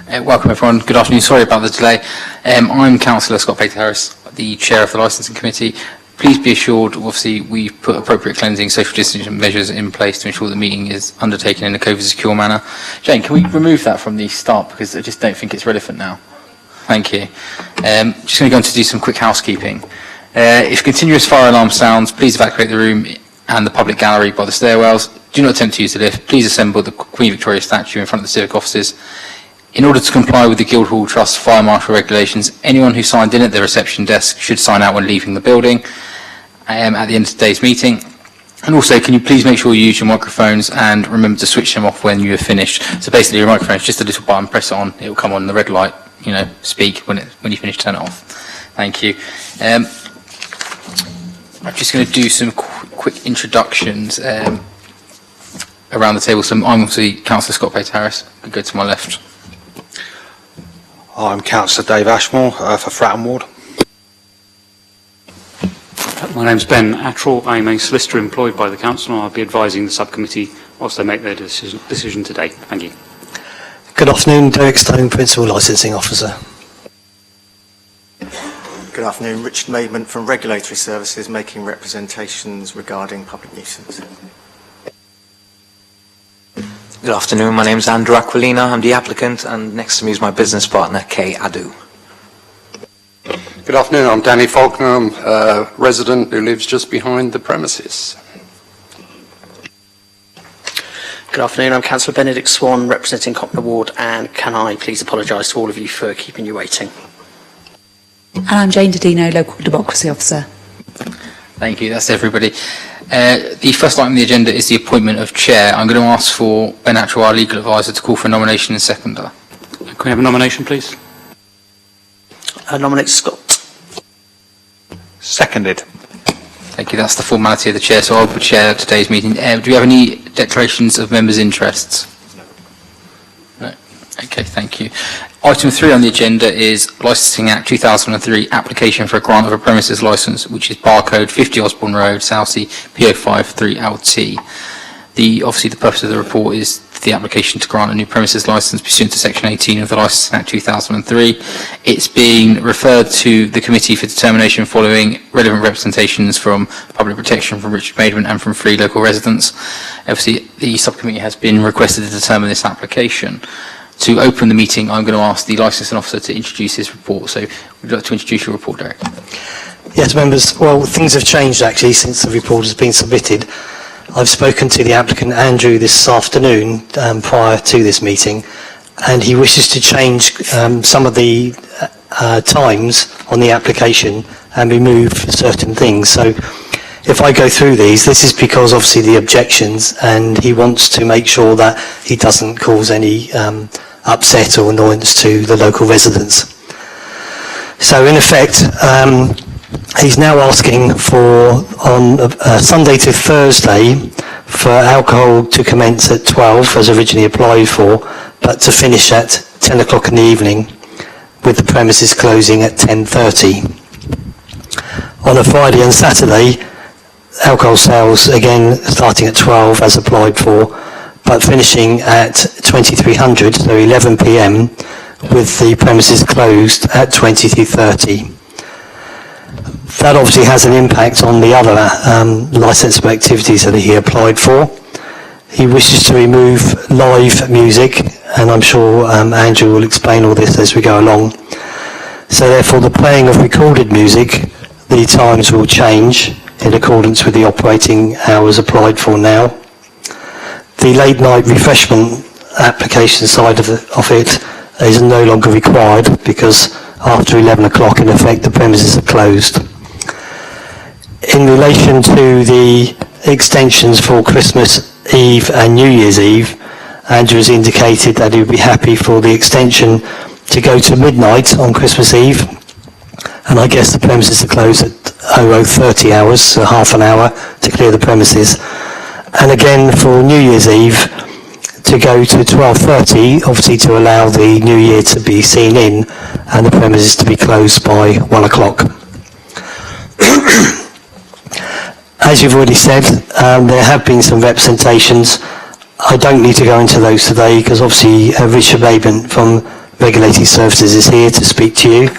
Welcome everyone. Good afternoon. Sorry about the delay. I'm Councillor Scott Pater-Harris, the Chair of the Licensing Committee. Please be assured, obviously, we've put appropriate cleansing social distancing measures in place to ensure the meeting is undertaken in a COVID-secure manner. Jane, can we remove that from the start because I just don't think it's relevant now? Thank you. Just going to go on to do some quick housekeeping. If continuous fire alarm sounds, please evacuate the room and the public gallery by the stairwells. Do not attempt to use the lift. Please assemble the Queen Victoria statue in front of the civic offices. In order to comply with the Guildhall Trust fire marshal regulations, anyone who signed in at the reception desk should sign out when leaving the building at the end of today's meeting. And also, can you please make sure you use your microphones and remember to switch them off when you have finished. So basically, your microphone is just a little button, press it on, it will come on the red light, speak when you finish, turn it off. Thank you. I'm just going to do some quick introductions around the table. So I'm obviously Councillor Scott Pater-Harris. Go to my left. I'm Councillor Dave Ashmore for Fratton Ward. My name's Ben Attrell. I'm a solicitor employed by the Council and I'll be advising the subcommittee whilst they make their decision today. Thank you. Good afternoon, Derek Stone, Principal Licensing Officer. Good afternoon, Richard Maidment from Regulatory Services, making representations regarding public nuisance. Good afternoon, my name is Andrew Aquilina, I'm the applicant, and next to me is my business partner, Kay Adu. Good afternoon, I'm Danny Faulkner, I'm a resident who lives just behind the premises. Good afternoon, I'm Councillor Benedict Swan, representing Copner Ward, and can I please apologise to all of you for keeping you waiting. And I'm Jane Dodino, Local Democracy Officer. Thank you, that's everybody. The first item on the agenda is the appointment of chair. I'm going to ask for Ben Attrell, our legal advisor, to call for a nomination and seconder. Can we have a nomination, please? I nominate Scott. Seconded. Thank you, that's the formality of the chair, so I'll chair today's meeting. Do we have any declarations of members' interests? No. Okay, thank you. Item 3 on the agenda is Licensing Act 2003, application for a grant of a premises licence, which is barcode 50 Osborne Road, Southsea, PO53LT. Obviously, the purpose of the report is the application to grant a new premises licence pursuant to Section 18 of the Licensing Act 2003. It's being referred to the committee for determination following relevant representations from Public Protection, from Richard Maidment and from 3 local residents. Obviously, the subcommittee has been requested to determine this application. To open the meeting, I'm going to ask the licensing officer to introduce his report. So, would you like to introduce your report, Derek? Yes, members. Well, things have changed actually since the report has been submitted. I've spoken to the applicant Andrew this afternoon prior to this meeting, and he wishes to change some of the times on the application and remove certain things. So, if I go through these, this is because obviously the objections, and he wants to make sure that he doesn't cause any upset or annoyance to the local residents. So in effect, he's now asking for on Sunday to Thursday for alcohol to commence at 12 as originally applied for, but to finish at 10 o'clock in the evening with the premises closing at 10:30. On a Friday and Saturday, alcohol sales again starting at 12 as applied for, but finishing at 2300, so 11 p.m, with the premises closed at 23:30. That obviously has an impact on the other licensable activities that he applied for. He wishes to remove live music, and I'm sure Andrew will explain all this as we go along. So therefore the playing of recorded music, the times will change in accordance with the operating hours applied for now. The late night refreshment application side of it is no longer required because after 11 o'clock in effect the premises are closed. In relation to the extensions for Christmas Eve and New Year's Eve, Andrew has indicated that he would be happy for the extension to go to midnight on Christmas Eve, and I guess the premises are closed at 00:30 hours, so half an hour to clear the premises. And again for New Year's Eve to go to 12:30, obviously to allow the New Year to be seen in and the premises to be closed by 1 o'clock. As you've already said, there have been some representations. I don't need to go into those today because obviously Richard Maidment from Regulatory Services is here to speak to you,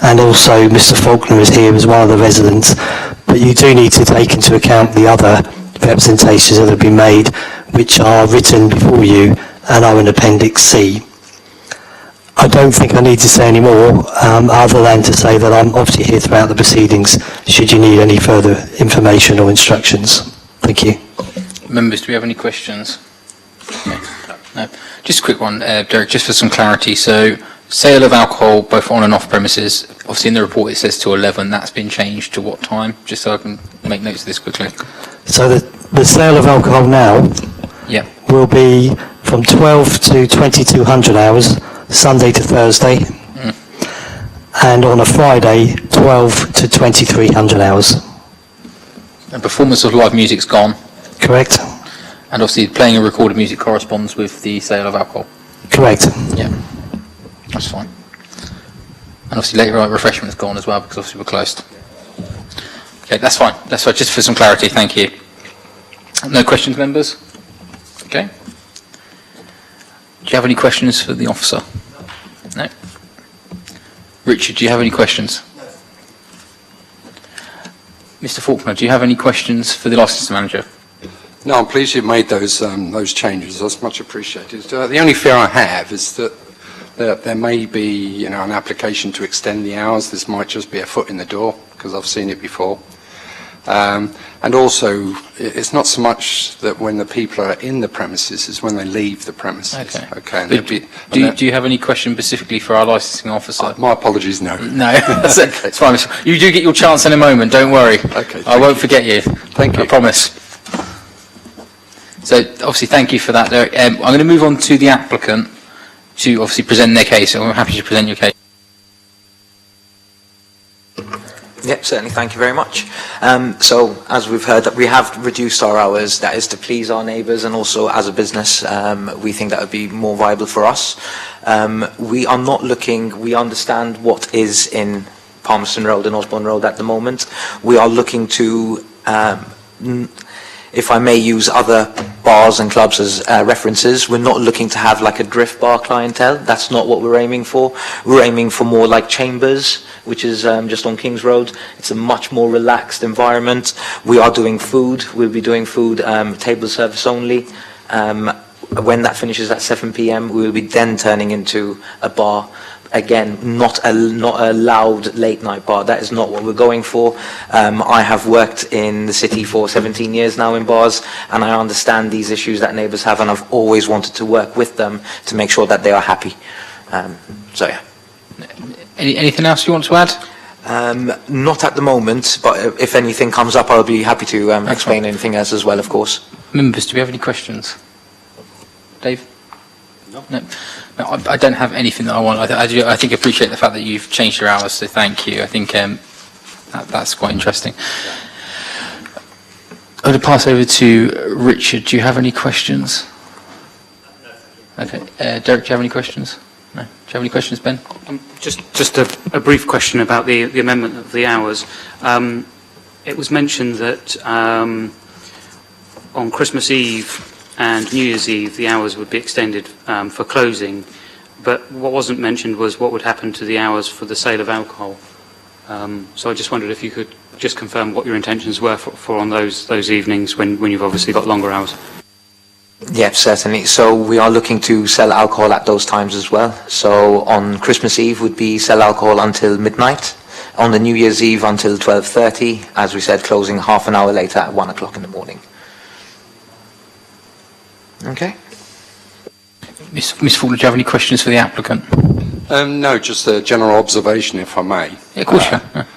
and also Mr Faulkner is here as one of the residents. But you do need to take into account the other representations that have been made, which are written before you and are in Appendix C. I don't think I need to say any more, other than to say that I'm obviously here throughout the proceedings, should you need any further information or instructions. Thank you. Members, do we have any questions? No. Just a quick one, Derek, just for some clarity. So, sale of alcohol both on and off premises, obviously in the report it says to 11, that's been changed to what time? Just so I can make notes of this quickly. So the sale of alcohol now Yeah. will be from 12 to 2200 hours, Sunday to Thursday, and on a Friday, 12 to 2300 hours. And performance of live music's gone, Correct? and obviously playing and recorded music corresponds with the sale of alcohol. Correct. Yeah, that's fine. And obviously later on refreshment's gone as well because obviously we're closed. Okay, that's fine. That's fine. Just for some clarity, thank you. No questions, members? Okay. Do you have any questions for the officer? No. Richard, do you have any questions? No. Mr. Faulkner, do you have any questions for the licensing manager? No, I'm pleased you've made those changes. That's much appreciated. The only fear I have is that there may be, an application to extend the hours. This might just be a foot in the door because I've seen it before. And also, it's not so much that when the people are in the premises, it's when they leave the premises. Okay. And Do you have any question specifically for our licensing officer? my apologies, no. No, it's fine. You do get your chance in a moment, don't worry. Okay, I won't forget you. Thank you. I promise. So, obviously, thank you for that, Derek. I'm going to move on to the applicant to obviously present their case, and I'm happy to present your case. Yep, certainly. Thank you very much. So, as we've heard, that we have reduced our hours. That is to please our neighbours, and also as a business, we think that would be more viable for us. We are not looking. We understand what is in Palmerston Road and Osborne Road at the moment. We are looking to, if I may use other bars and clubs as references, we're not looking to have like a drift bar clientele. That's not what we're aiming for. We're aiming for more like Chambers, which is just on King's Road. It's a much more relaxed environment. We are doing food. We'll be doing food, table service only. When that finishes at 7 p.m, we will be then turning into a bar. Again, not a loud late night bar. That is not what we're going for. I have worked in the city for 17 years now in bars, and I understand these issues that neighbours have, and I've always wanted to work with them to make sure that they are happy. So yeah. Anything else you want to add? Not at the moment, but if anything comes up, I'll be happy to explain anything else as well, of course. Members, do we have any questions? Dave? No. No, I don't have anything that I want. I think I appreciate the fact that you've changed your hours, so thank you. I think that's quite interesting. I'm going to pass over to Richard. Do you have any questions? Okay. Derek, do you have any questions? No. Do you have any questions, Ben? Just a brief question about the amendment of the hours. It was mentioned that on Christmas Eve and New Year's Eve, the hours would be extended for closing, but what wasn't mentioned was what would happen to the hours for the sale of alcohol. So I just wondered if you could just confirm what your intentions were for on those evenings when you've obviously got longer hours. Yeah, certainly. So we are looking to sell alcohol at those times as well. So on Christmas Eve would be sell alcohol until midnight. On the New Year's Eve until 12:30, as we said, closing half an hour later at 1 o'clock in the morning. Okay. Ms. Faulkner, do you have any questions for the applicant? No, just a general observation, if I may. Yeah, of course you can.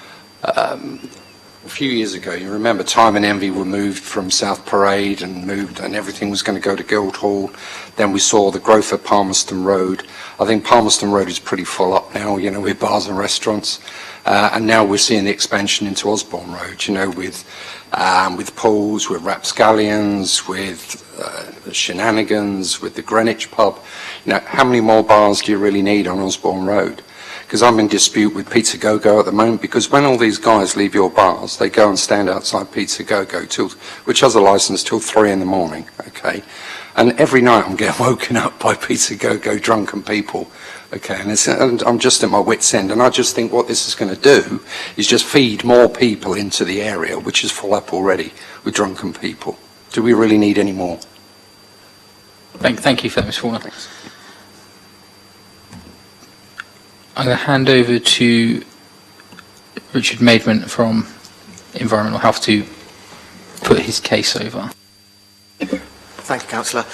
A few years ago, you remember Time and Envy were moved from South Parade and everything was going to go to Guildhall. Then we saw the growth of Palmerston Road. I think Palmerston Road is pretty full up now, with bars and restaurants. And now we're seeing the expansion into Osborne Road, with pools, with rapscallions, with shenanigans, with the Greenwich pub. How many more bars do you really need on Osborne Road? because I'm in dispute with Pizza Go-Go at the moment, because when all these guys leave your bars, they go and stand outside Pizza Go-Go, which has a license till 3 in the morning, okay? And every night I'm getting woken up by Pizza Go-Go drunken people, okay? And I'm just at my wit's end, and I just think what this is going to do is just feed more people into the area, which is full up already with drunken people. Do we really need any more? Thank you for that, Mr. Faulkner. Thanks. I'm going to hand over to Richard Maidment from Environmental Health to put his case over. Thank you, Councillor.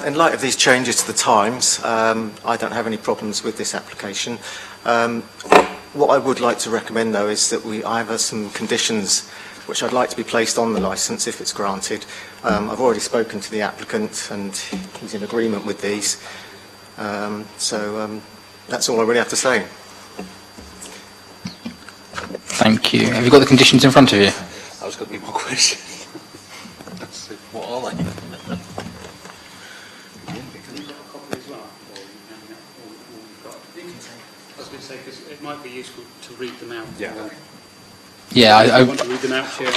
In light of these changes to the times, I don't have any problems with this application. What I would like to recommend, though, is that I have some conditions which I'd like to be placed on the licence if it's granted. I've already spoken to the applicant and he's in agreement with these. That's all I really have to say. Thank you. Have you got the conditions in front of you? That was going to be my question. What are they? I was going to say, because it might be useful to read them out. Yeah, I want to read them out, Chair?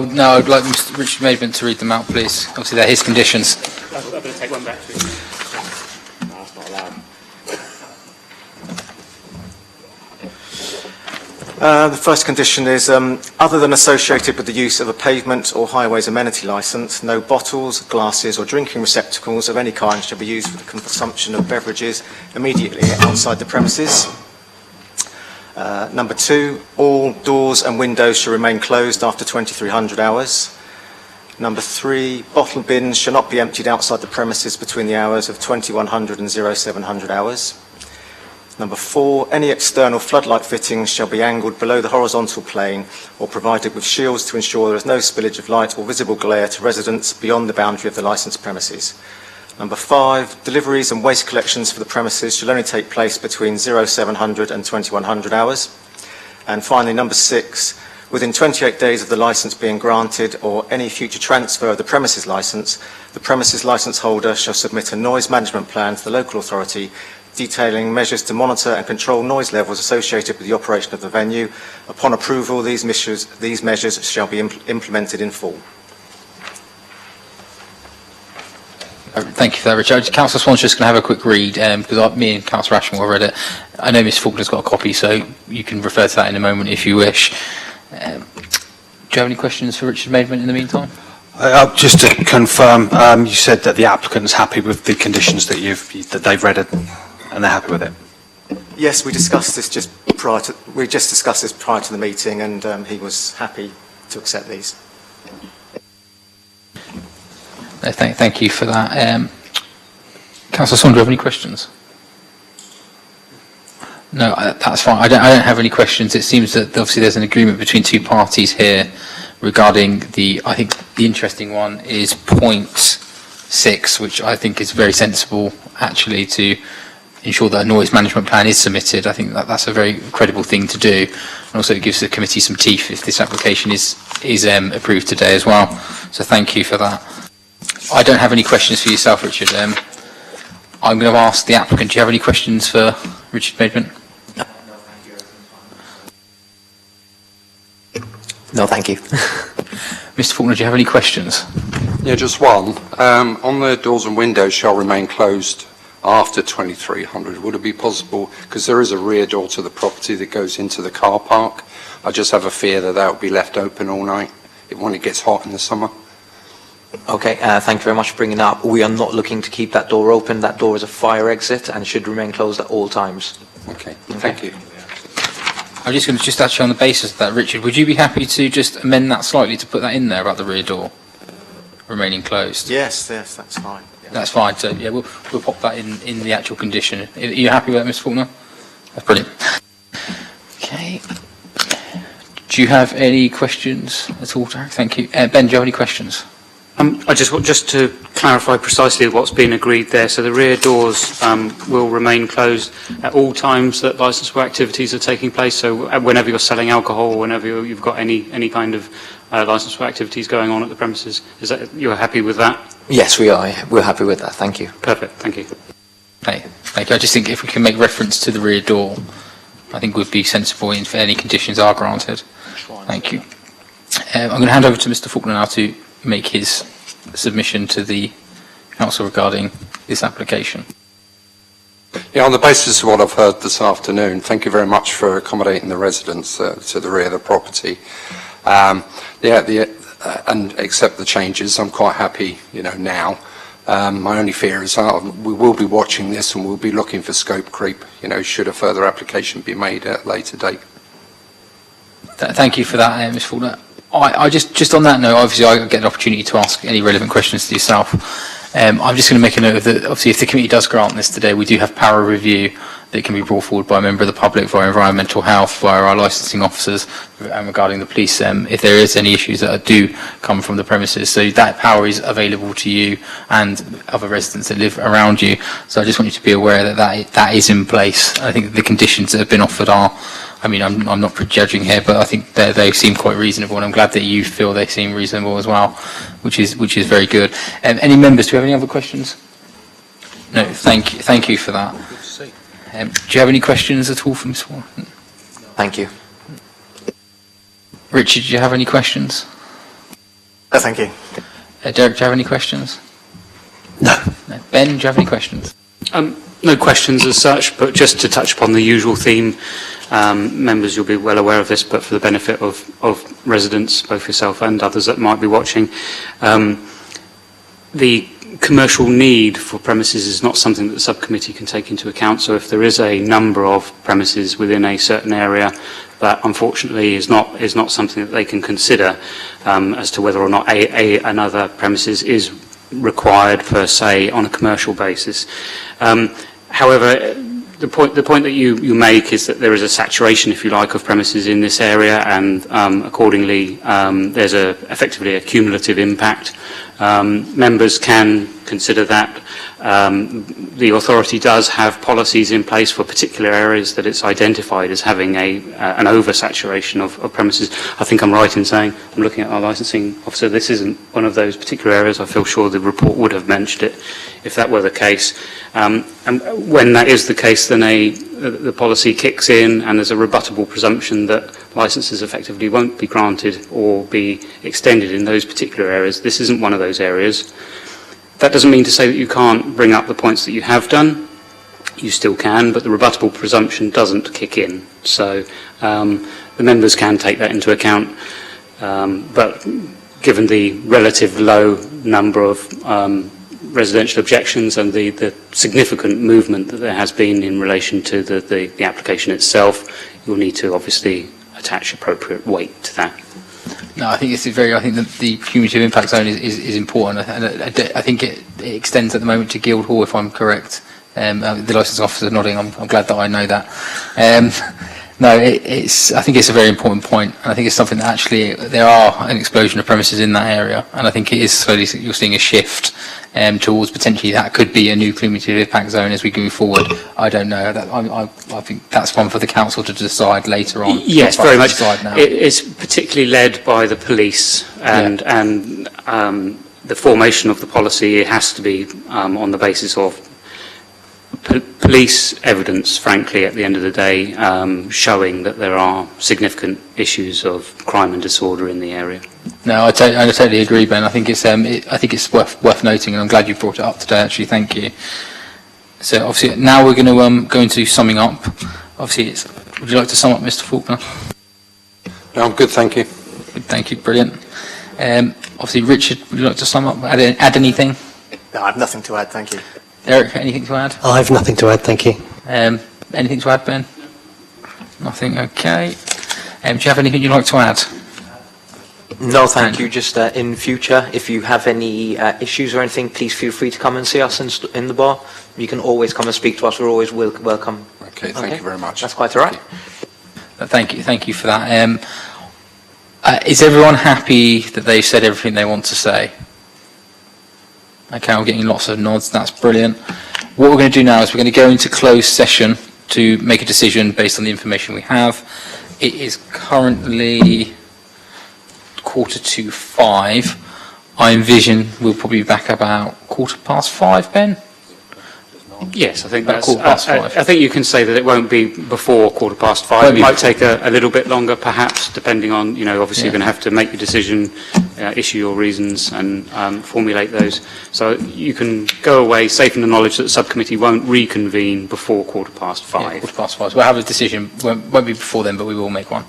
no, I'd like Mr. Richard Maidment to read them out, please. Obviously, they're his conditions. I'm going to take one back to you. No, that's not allowed. The first condition is, other than associated with the use of a pavement or highways amenity licence, no bottles, glasses or drinking receptacles of any kind shall be used for the consumption of beverages immediately outside the premises. Number 2, all doors and windows shall remain closed after 2300 hours. Number 3, bottle bins shall not be emptied outside the premises between the hours of 2100 and 0700 hours. Number 4, any external floodlight fittings shall be angled below the horizontal plane or provided with shields to ensure there is no spillage of light or visible glare to residents beyond the boundary of the licensed premises. Number 5, deliveries and waste collections for the premises shall only take place between 0700 and 2100 hours. And finally, number 6, within 28 days of the licence being granted or any future transfer of the premises licence holder shall submit a noise management plan to the local authority detailing measures to monitor and control noise levels associated with the operation of the venue. Upon approval, these measures shall be implemented in full. Thank you for that, Richard. Councillor Swan's just going to have a quick read, because me and Councillor Ashmore have read it. I know Ms Faulkner's got a copy, so you can refer to that in a moment if you wish. Do you have any questions for Richard Maidment in the meantime? Just to confirm, you said that the applicant's happy with the conditions that they've read it, and they're happy with it. Yes, we discussed this just prior to the meeting, and he was happy to accept these. No, thank you for that. Councillor Swan, do you have any questions? No, that's fine. I don't have any questions. It seems that obviously there's an agreement between two parties here regarding I think the interesting one is point 6, which I think is very sensible actually to ensure that a noise management plan is submitted. I think that's a very credible thing to do, and also it gives the committee some teeth if this application is approved today as well. So thank you for that. I don't have any questions for yourself, Richard. I'm going to ask the applicant, do you have any questions for Richard Maidment? No, thank you. Mr Faulkner, do you have any questions? Yeah, just one. On the doors and windows shall remain closed after 2300. Would it be possible, because there is a rear door to the property that goes into the car park, I just have a fear that will be left open all night when it gets hot in the summer. Okay, thank you very much for bringing that up. We are not looking to keep that door open. That door is a fire exit and should remain closed at all times. Okay, thank you. I'm just going to actually on the basis of that, Richard, would you be happy to just amend that slightly to put that in there about the rear door remaining closed? Yes, that's fine. Yeah. That's fine. So yeah, we'll pop that in the actual condition. Are you happy with that, Mr Faulkner? That's brilliant. Okay. Do you have any questions at all, Derek? Thank you. Ben, do you have any questions? I just to clarify precisely what's been agreed there. So the rear doors will remain closed at all times that licensable activities are taking place. So whenever you're selling alcohol, whenever you've got any kind of licensable activities going on at the premises, is that you're happy with that? Yes, we are. We're happy with that. Thank you. Perfect. Thank you. Thank you. I just think if we can make reference to the rear door I think would be sensible if any conditions are granted. Thank you. I'm going to hand over to Mr. Faulkner now to make his submission to the council regarding this application. Yeah, on the basis of what I've heard this afternoon, thank you very much for accommodating the residents to the rear of the property. And accept the changes. I'm quite happy, now. My only fear is we will be watching this and we'll be looking for scope creep, should a further application be made at a later date. Thank you for that, Ms. Faulkner. I just on that note, obviously I get an opportunity to ask any relevant questions to yourself. I'm just going to make a note of that. Obviously, if the committee does grant this today, we do have power review that can be brought forward by a member of the public via environmental health, via our licensing officers, and regarding the police, if there is any issues that do come from the premises. So that power is available to you and other residents that live around you. So I just want you to be aware that is in place. I think the conditions that have been offered are, I'm not prejudging here, but I think they seem quite reasonable, and I'm glad that you feel they seem reasonable as well, which is very good. Any members, do you have any other questions? No, thank you for that. Do you have any questions at all from Ms. Warren? Thank you. Richard, do you have any questions? No, thank you. Derek, do you have any questions? No. Ben, do you have any questions? No questions as such, but just to touch upon the usual theme, members, you'll be well aware of this, but for the benefit of residents, both yourself and others that might be watching, the commercial need for premises is not something that the subcommittee can take into account. So if there is a number of premises within a certain area, that unfortunately is not something that they can consider as to whether or not another premises is required per se on a commercial basis. However, the point that you make is that there is a saturation, if you like, of premises in this area, and accordingly there's effectively a cumulative impact. Members can consider that. The authority does have policies in place for particular areas that it's identified as having an oversaturation of premises. I think I'm right in saying, I'm looking at our licensing officer, this isn't one of those particular areas. I feel sure the report would have mentioned it if that were the case. And when that is the case, then the policy kicks in and there's a rebuttable presumption that licenses effectively won't be granted or be extended in those particular areas. This isn't one of those areas. That doesn't mean to say that you can't bring up the points that you have done. You still can, but the rebuttable presumption doesn't kick in. So the members can take that into account. But given the relative low number of residential objections and the significant movement that there has been in relation to the application itself, you'll need to obviously attach appropriate weight to that. No, I think that the cumulative impact zone is important, and I think it extends at the moment to Guildhall, if I'm correct. The licensing officer nodding. I'm glad that I know that. I think it's a very important point, and I think it's something that actually there are an explosion of premises in that area, and I think it is slowly you're seeing a shift towards potentially that could be a new cumulative impact zone as we go forward. I don't know. I think that's one for the council to decide later on. Yes, very much. It's particularly led by the police, and the formation of the policy. It has to be on the basis of police evidence, frankly, at the end of the day, showing that there are significant issues of crime and disorder in the area. No, I totally agree, Ben. I think it's worth noting, and I'm glad you brought it up today. Actually, thank you. So, obviously, now we're going to go into summing up. Obviously, would you like to sum up, Mr. Faulkner? No, I'm good, thank you. Good, thank you, brilliant. Obviously, Richard, would you like to sum up? Add anything? No, I have nothing to add, thank you. Derek, anything to add? I have nothing to add, thank you. Anything to add, Ben? Nothing, okay. Do you have anything you'd like to add? No, thank you. Just in future, if you have any issues or anything, please feel free to come and see us in the bar. You can always come and speak to us. We're always welcome. Okay, thank you very much. That's quite all right. Thank you for that. Is everyone happy that they've said everything they want to say? Okay, I'm getting lots of nods. That's brilliant. What we're going to do now is we're going to go into closed session to make a decision based on the information we have. It is currently 4:45. I envision we'll probably be back about 5:15, Ben? Yes, I think About that's... 5:15. I think you can say that it won't be before 5:15. Won't It be might before. take a little bit longer, perhaps, depending on, obviously you're going to have to make your decision, issue your reasons and formulate those. So you can go away safe in the knowledge that the subcommittee won't reconvene before 5:15. 5:15. We'll have a decision. Won't be before then, but we will make one.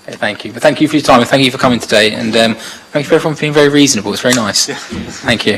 Okay, thank you. But thank you for your time and thank you for coming today. And thank you for everyone for being very reasonable. It's very nice. Thank you.